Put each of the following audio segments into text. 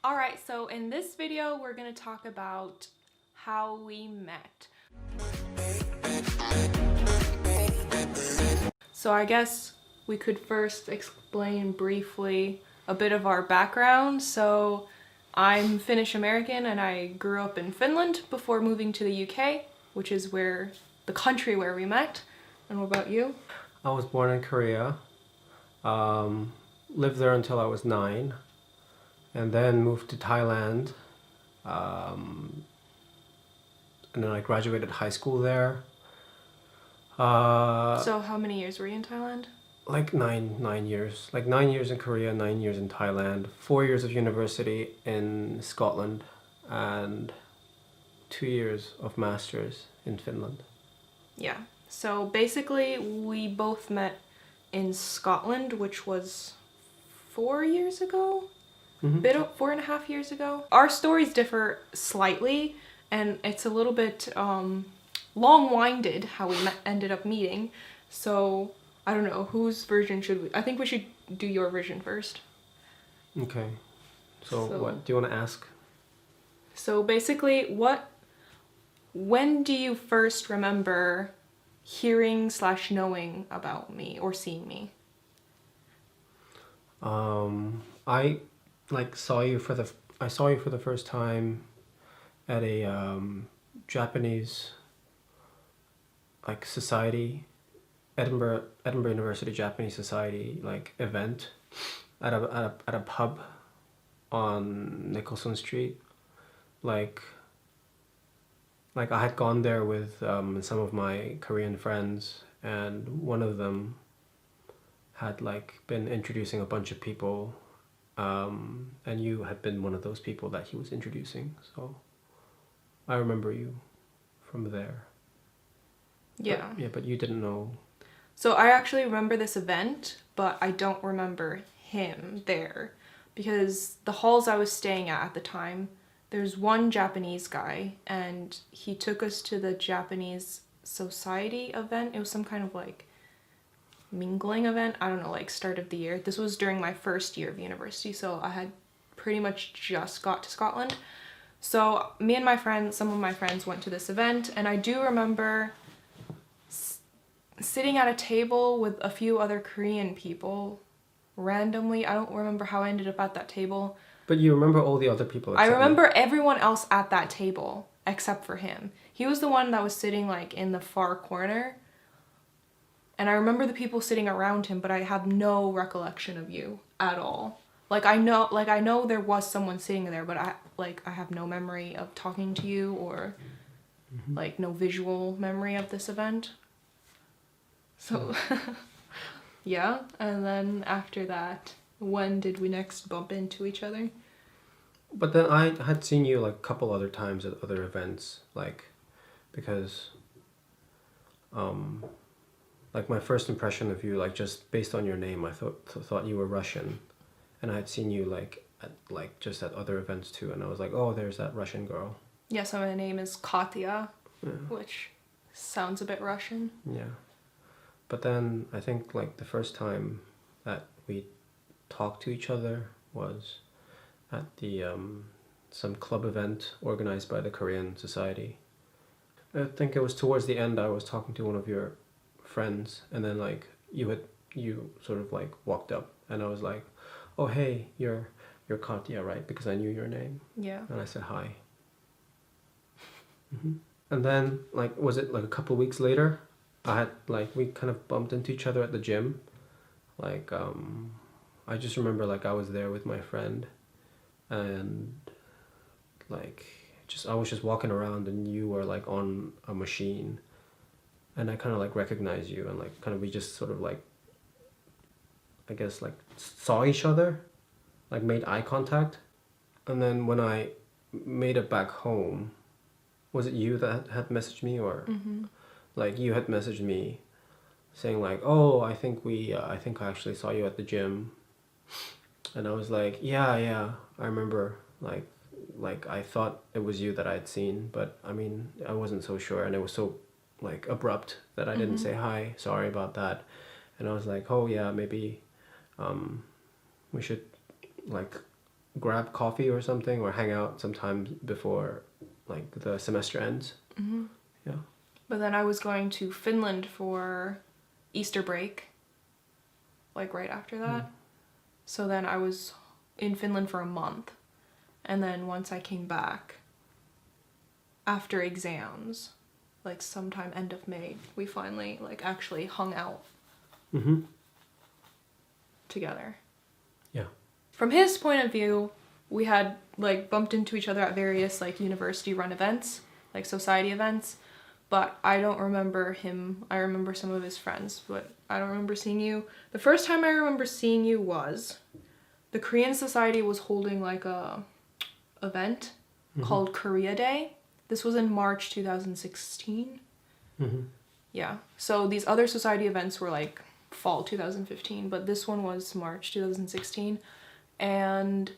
Alright, so in this video we're going to talk about how we met. So I guess we could first explain briefly a bit of our background. So I'm Finnish American and I grew up in Finland before moving to the UK, which is the country where we met. And what about you? I was born in Korea, lived there until I was 9, and then moved to Thailand, and then I graduated high school there. So how many years were you in Thailand? Like nine years. Like 9 years in Korea, 9 years in Thailand, 4 years of university in Scotland, and 2 years of masters in Finland. Yeah. So basically we both met in Scotland, which was 4 years ago? Bit of 4.5 years ago. Our stories differ slightly, and it's a little bit long-winded how we ended up meeting. So I don't know, whose version should we? I think we should do your version first. Okay. So what do you want to ask? So basically, when do you first remember hearing/knowing about me or seeing me? I saw you for the first time at a Japanese society, Edinburgh University Japanese Society event at a pub on Nicholson Street. Like I had gone there with some of my Korean friends, and one of them had been introducing a bunch of people, and you had been one of those people that he was introducing. So I remember you from there. Yeah. But you didn't know. So I actually remember this event, but I don't remember him there, because the halls I was staying at the time, there's one Japanese guy, and he took us to the Japanese society event. It was some kind of mingling event. I don't know, start of the year. This was during my first year of university, so I had pretty much just got to Scotland. So me and some of my friends went to this event, and I do remember sitting at a table with a few other Korean people randomly. I don't remember how I ended up at that table. But you remember all the other people. I remember everyone else at that table except for him. He was the one that was sitting in the far corner. And I remember the people sitting around him, but I have no recollection of you at all. I know there was someone sitting there, but I have no memory of talking to you, or no visual memory of this event. So yeah, and then after that, when did we next bump into each other? But then I had seen you a couple other times at other events, because my first impression of you, just based on your name, I thought you were Russian, and I had seen you just at other events too, and I was like, oh, there's that Russian girl. Yeah, so my name is Katya, which sounds a bit Russian. Yeah, but then I think the first time that we talked to each other was at the some club event organized by the Korean Society. I think it was towards the end. I was talking to one of your friends, and then you sort of walked up, and I was like, oh hey, you're Katya, right? Because I knew your name. Yeah. And I said hi. And then was it a couple weeks later, I had we kind of bumped into each other at the gym. I just remember I was there with my friend, and I was just walking around, and you were on a machine, and I kind of recognized you, and we just sort of I guess saw each other, made eye contact. And then when I made it back home, was it you that had messaged me, or you had messaged me saying oh, I think I actually saw you at the gym. And I was like, yeah, I remember, I thought it was you that I had seen, but I mean, I wasn't so sure, and it was so abrupt that I didn't say hi, sorry about that. And I was like, oh yeah, maybe we should grab coffee or something, or hang out sometime before like the semester ends. Mm-hmm. Yeah. But then I was going to Finland for Easter break, like right after that. So then I was in Finland for a month. And then once I came back, after exams, like sometime end of May, we finally like actually hung out together. Yeah. From his point of view, we had like bumped into each other at various like university run events, like society events, but I don't remember him. I remember some of his friends, but I don't remember seeing you. The first time I remember seeing you was the Korean Society was holding like a event called Korea Day. This was in March 2016. Yeah. So these other society events were like fall 2015, but this one was March 2016. And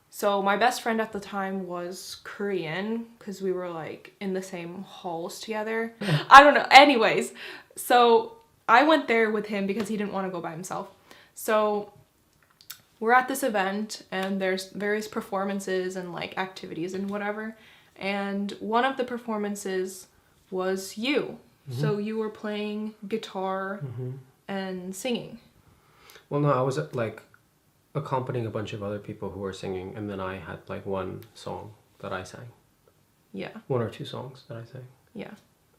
so my best friend at the time was Korean because we were like in the same halls together. I don't know. Anyways, so I went there with him because he didn't want to go by himself. So we're at this event and there's various performances and like activities and whatever. And one of the performances was you. So you were playing guitar and singing. Well, no, I was like accompanying a bunch of other people who were singing, and then I had like one song that I sang. Yeah. One or two songs that I sang. Yeah.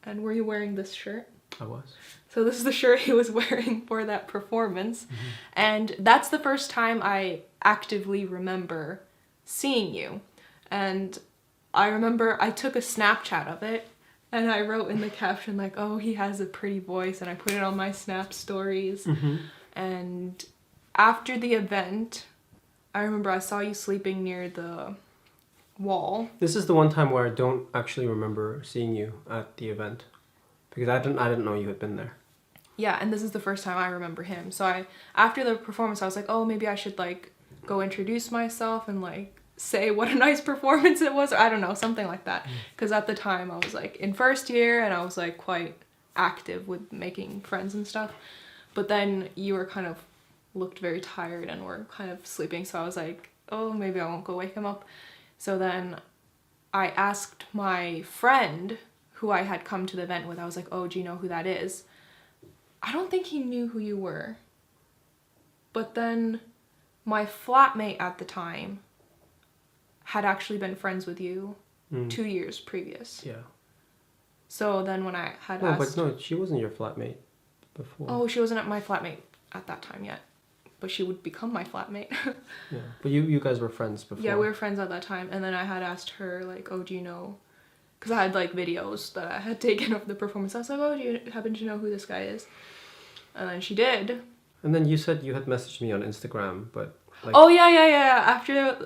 And were you wearing this shirt? I was. So this is the shirt he was wearing for that performance. And that's the first time I actively remember seeing you. And I remember I took a Snapchat of it and I wrote in the caption like, oh, he has a pretty voice, and I put it on my Snap stories. And after the event, I remember I saw you sleeping near the wall. This is the one time where I don't actually remember seeing you at the event because I didn't know you had been there. Yeah, and this is the first time I remember him. So after the performance, I was like, oh, maybe I should like go introduce myself and like say what a nice performance it was, or I don't know, something like that. Because at the time I was like in first year and I was like quite active with making friends and stuff. But then you were kind of looked very tired and were kind of sleeping, so I was like, oh, maybe I won't go wake him up. So then I asked my friend who I had come to the event with, I was like, oh, do you know who that is? I don't think he knew who you were. But then my flatmate at the time had actually been friends with you 2 years previous. Yeah. So then when I had No, asked... but no, she wasn't your flatmate before. Oh, she wasn't my flatmate at that time yet. But she would become my flatmate. Yeah, but you guys were friends before. Yeah, we were friends at that time. And then I had asked her, like, oh, do you know... Because I had, like, videos that I had taken of the performance. I was like, oh, do you happen to know who this guy is? And then she did. And then you said you had messaged me on Instagram, but... like... Oh, yeah.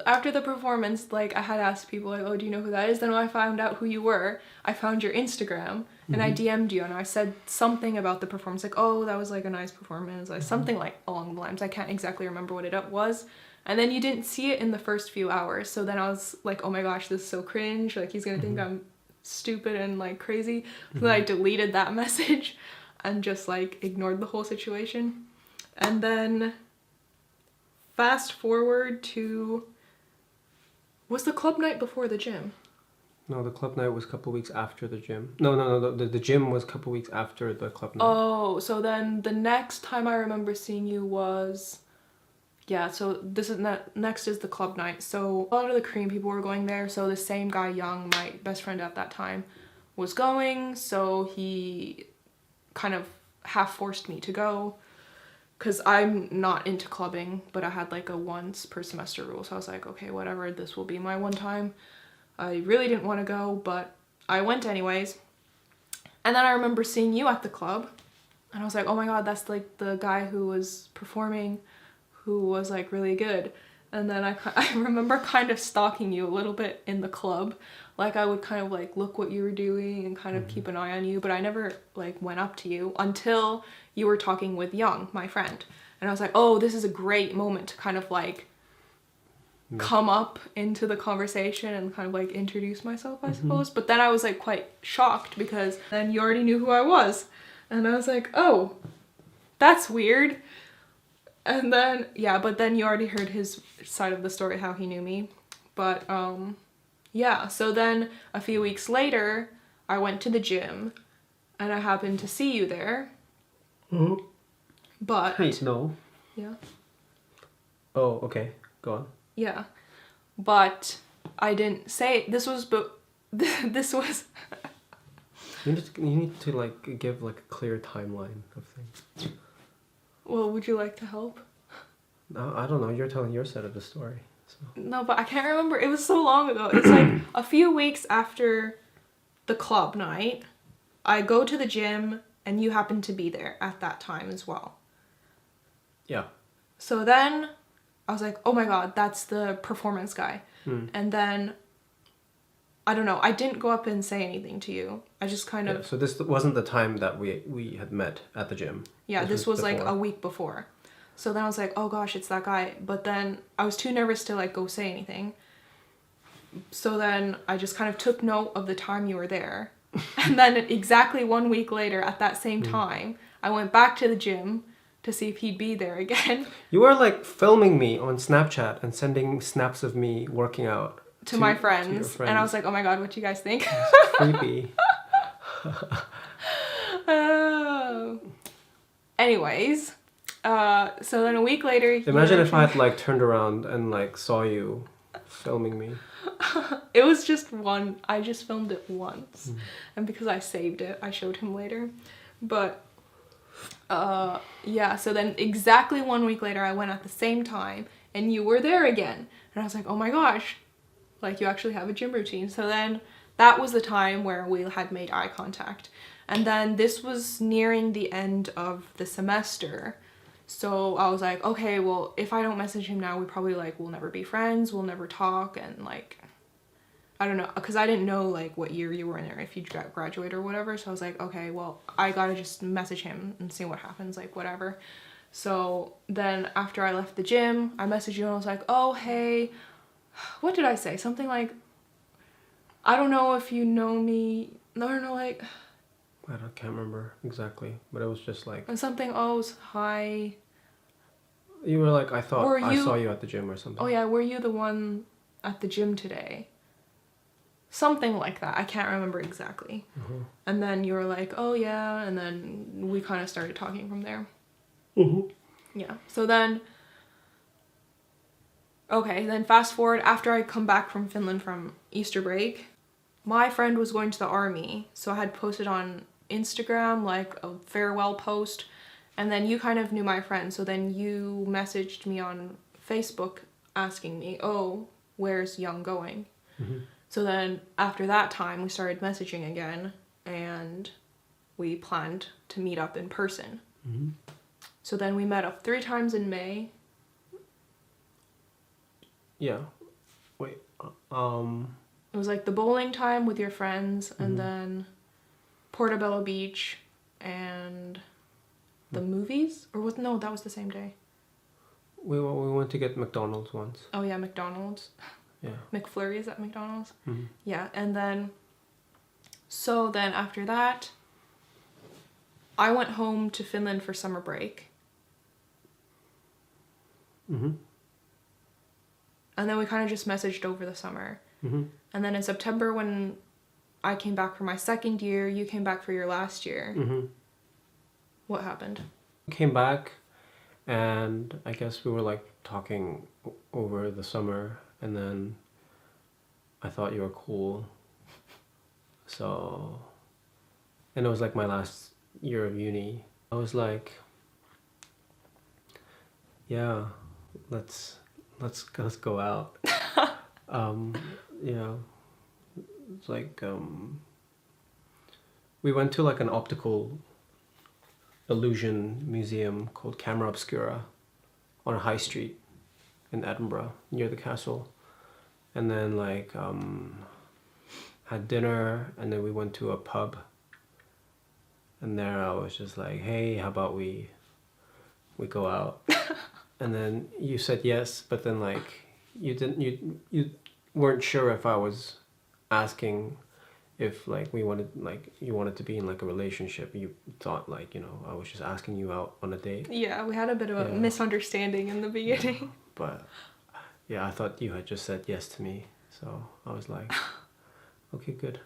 After the performance, like, I had asked people, like, oh, do you know who that is? Then when I found out who you were, I found your Instagram. And I DM'd you and I said something about the performance, like, oh, that was like a nice performance, like something like along the lines. I can't exactly remember what it was. And then you didn't see it in the first few hours. So then I was like, oh my gosh, this is so cringe. Like, he's gonna think I'm stupid and like crazy. So then I deleted that message and just like ignored the whole situation. And then fast forward to, was the club night before the gym? No, the club night was a couple weeks after the gym. No. The gym was a couple weeks after the club night. Oh, so then the next time I remember seeing you was... Yeah, so this is next is the club night. So a lot of the Korean people were going there. So the same guy, Young, my best friend at that time, was going. So he kind of half forced me to go. Because I'm not into clubbing, but I had like a once per semester rule. So I was like, okay, whatever, this will be my one time. I really didn't want to go, but I went anyways. And then I remember seeing you at the club. And I was like, oh my god, that's like the guy who was performing, who was like really good. And then I remember kind of stalking you a little bit in the club. Like I would kind of like look what you were doing and kind of keep an eye on you. But I never like went up to you until you were talking with Young, my friend. And I was like, oh, this is a great moment to kind of like come up into the conversation and kind of like introduce myself, I suppose. But then I was like quite shocked because then you already knew who I was. And I was like, oh, that's weird. And then, yeah, but then you already heard his side of the story, how he knew me. But, yeah, so then a few weeks later, I went to the gym, and I happened to see you there. Mm-hmm. But... Hey, no. Yeah. Oh, okay. Go on. Yeah. But I didn't say... This was... This was... You need to like give like a clear timeline of things. Well, would you like to help? No, I don't know. You're telling your side of the story. So. No, but I can't remember. It was so long ago. It's like a few weeks after the club night, I go to the gym and you happen to be there at that time as well. Yeah. So then I was like, oh my god, that's the performance guy. And then, I don't know, I didn't go up and say anything to you. I just kind of... So this wasn't the time that we had met at the gym. Yeah, this was like a week before. So then I was like, oh gosh, it's that guy. But then I was too nervous to like go say anything. So then I just kind of took note of the time you were there. And then exactly 1 week later at that same time, I went back to the gym to see if he'd be there again. You were like filming me on Snapchat and sending snaps of me working out. To my friends. To your friends. And I was like, oh my god, what do you guys think? Creepy. Anyways, so then a week later... Imagine if I had like turned around and like saw you filming me. It was just one. I just filmed it once. And because I saved it, I showed him later. But, yeah, so then exactly 1 week later, I went at the same time, and you were there again. And I was like, oh my gosh, like you actually have a gym routine. So then that was the time where we had made eye contact. And then this was nearing the end of the semester. So I was like, okay, well, if I don't message him now, we probably like will never be friends, we'll never talk, and like, I don't know, because I didn't know like what year you were in there, if you graduate or whatever. So I was like, okay, well, I gotta just message him and see what happens, like whatever. So then after I left the gym, I messaged you and I was like, oh, hey, what did I say? Something like, I don't know if you know me, no, like... I can't remember exactly, but it was just like... And something, oh, hi. You were like, I thought I saw you at the gym or something. Oh yeah, were you the one at the gym today? Something like that. I can't remember exactly. And then you were like, oh yeah, and then we kind of started talking from there. Yeah, so then... Okay, then fast forward, after I come back from Finland from Easter break, my friend was going to the army, so I had posted on Instagram like a farewell post, and then you kind of knew my friend, so then you messaged me on Facebook asking me, oh, where's Young going? So then after that time we started messaging again, and we planned to meet up in person. So then we met up 3 times in May. Yeah. Wait. It was like the bowling time with your friends, and then Portobello Beach, and the movies? Or what? No, that was the same day. We went to get McDonald's once. Oh yeah, McDonald's. Yeah. McFlurries at McDonald's. Yeah, and then... So then after that, I went home to Finland for summer break. And then we kind of just messaged over the summer. And then in September, when I came back for my second year, you came back for your last year. What happened? We came back, and I guess we were like talking over the summer, and then I thought you were cool. So, and it was like my last year of uni. I was like, yeah, let's go out. Yeah, it's like we went to like an optical illusion museum called Camera Obscura on a high street in Edinburgh near the castle, and then like had dinner, and then we went to a pub, and there I was just like, hey, how about we go out? And then you said yes, but then like you weren't sure if I was asking if like we wanted, like you wanted to be in like a relationship, you thought like, you know, I was just asking you out on a date. Yeah, we had a bit of a Yeah. misunderstanding in the beginning. But yeah, I thought you had just said yes to me, so I was like, okay, good.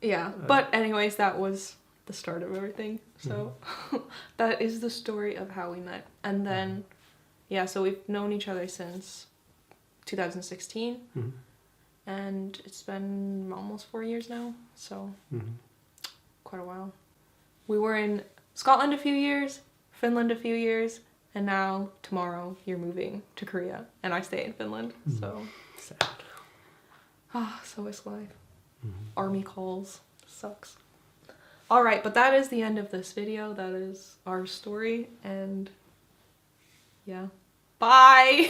Yeah, but anyways, that was the start of everything. So that is the story of how we met. And then, yeah, so we've known each other since 2016. Mhm. And it's been almost 4 years now, so quite a while. We were in Scotland a few years, Finland a few years, and now tomorrow you're moving to Korea, and I stay in Finland. So Sad. so is life. Army calls. Sucks. All right, but that is the end of this video. That is our story, and yeah, bye.